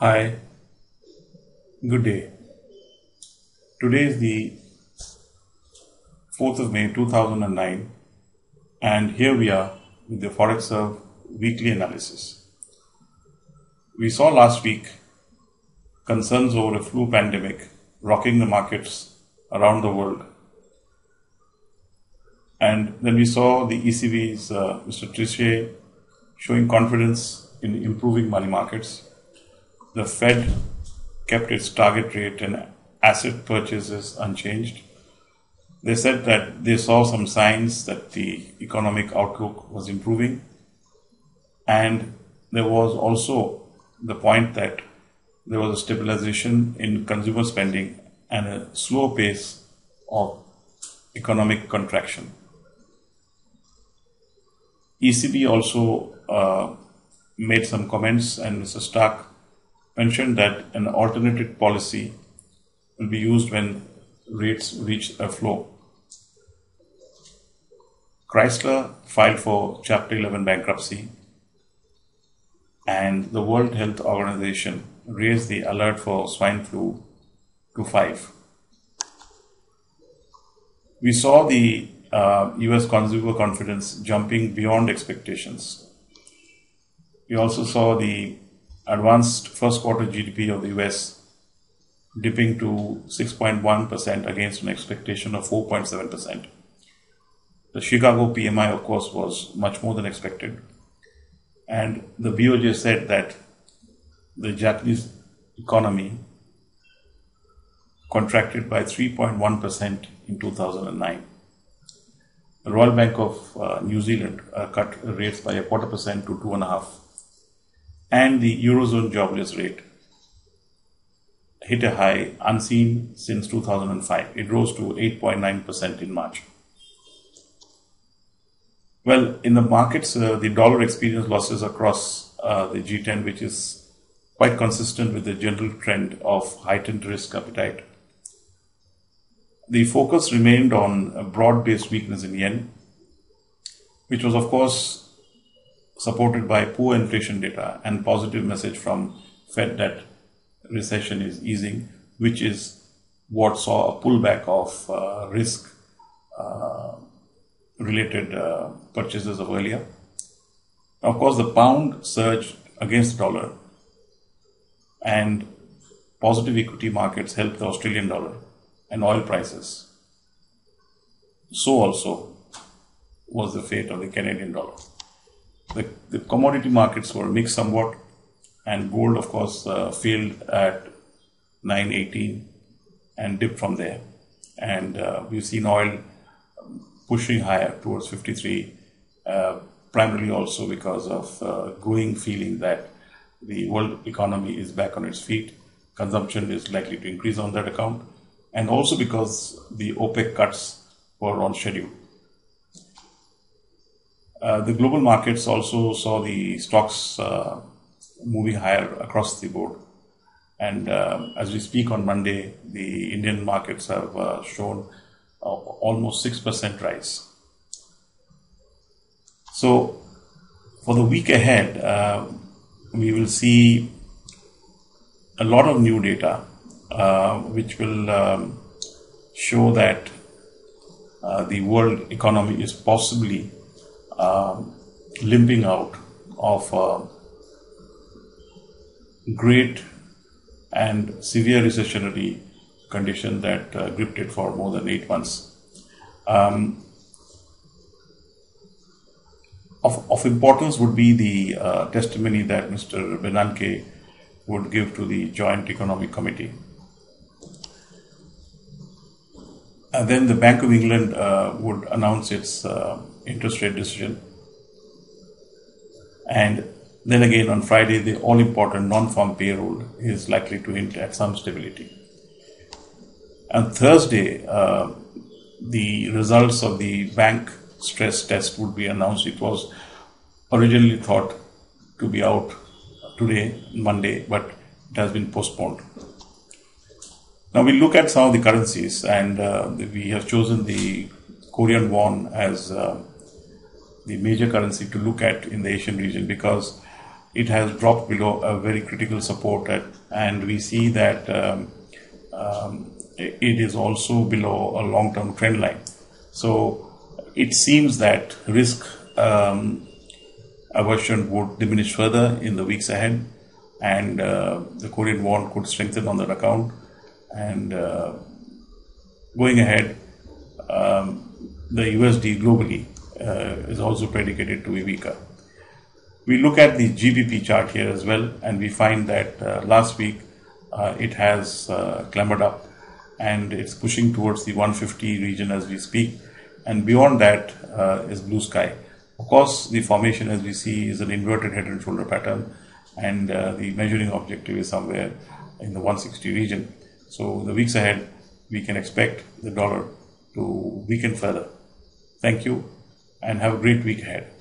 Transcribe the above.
Hi, good day. Today is the 4th of May 2009, and here we are with the Forexserve weekly analysis. We saw last week concerns over a flu pandemic rocking the markets around the world. And then we saw the ECB's Mr. Trichet showing confidence in improving money markets. The Fed kept its target rate and asset purchases unchanged. They said that they saw some signs that the economic outlook was improving, and there was also the point that there was a stabilization in consumer spending and a slow pace of economic contraction. ECB also made some comments, and Mr. Stark mentioned that an alternative policy will be used when rates reach a floor. Chrysler filed for Chapter 11 bankruptcy, and the World Health Organization raised the alert for swine flu to 5. We saw the US consumer confidence jumping beyond expectations. We also saw the advanced first quarter GDP of the US dipping to 6.1% against an expectation of 4.7%. The Chicago PMI, of course, was much more than expected. And the BOJ said that the Japanese economy contracted by 3.1% in 2009. The Royal Bank of New Zealand cut rates by 0.25% to 2.5%. And the Eurozone jobless rate hit a high unseen since 2005. It rose to 8.9% in March. Well, in the markets, the dollar experienced losses across the G10, which is quite consistent with the general trend of heightened risk appetite. The focus remained on a broad-based weakness in yen, which was, of course, supported by poor inflation data and positive message from Fed that recession is easing, which is what saw a pullback of risk related purchases of earlier. Of course, the pound surged against the dollar, and positive equity markets helped the Australian dollar and oil prices. So also was the fate of the Canadian dollar. The commodity markets were mixed somewhat, and gold, of course, failed at 918 and dipped from there. And we've seen oil pushing higher towards 53, primarily also because of growing feeling that the world economy is back on its feet. Consumption is likely to increase on that account, and also because the OPEC cuts were on schedule. The global markets also saw the stocks moving higher across the board. And as we speak on Monday, the Indian markets have shown almost 6% rise. So for the week ahead, we will see a lot of new data which will show that the world economy is possibly limping out of a great and severe recessionary condition that gripped it for more than 8 months. Of importance would be the testimony that Mr. Bernanke would give to the Joint Economic Committee. And then the Bank of England would announce its interest rate decision. And then again on Friday, the all-important non-farm payroll is likely to hint at some stability. And Thursday, the results of the bank stress test would be announced. It was originally thought to be out today, Monday, but it has been postponed. Now we look at some of the currencies, and we have chosen the Korean won as the major currency to look at in the Asian region, because it has dropped below a very critical support and we see that it is also below a long-term trend line. So it seems that risk aversion would diminish further in the weeks ahead, and the Korean won could strengthen on that account. And going ahead, the USD globally is also predicated to be weaker. We look at the GBP chart here as well, and we find that last week it has clambered up and it's pushing towards the 150 region as we speak, and beyond that is blue sky. Of course, the formation as we see is an inverted head and shoulder pattern, and the measuring objective is somewhere in the 160 region. So the weeks ahead, we can expect the dollar to weaken further. Thank you and have a great week ahead.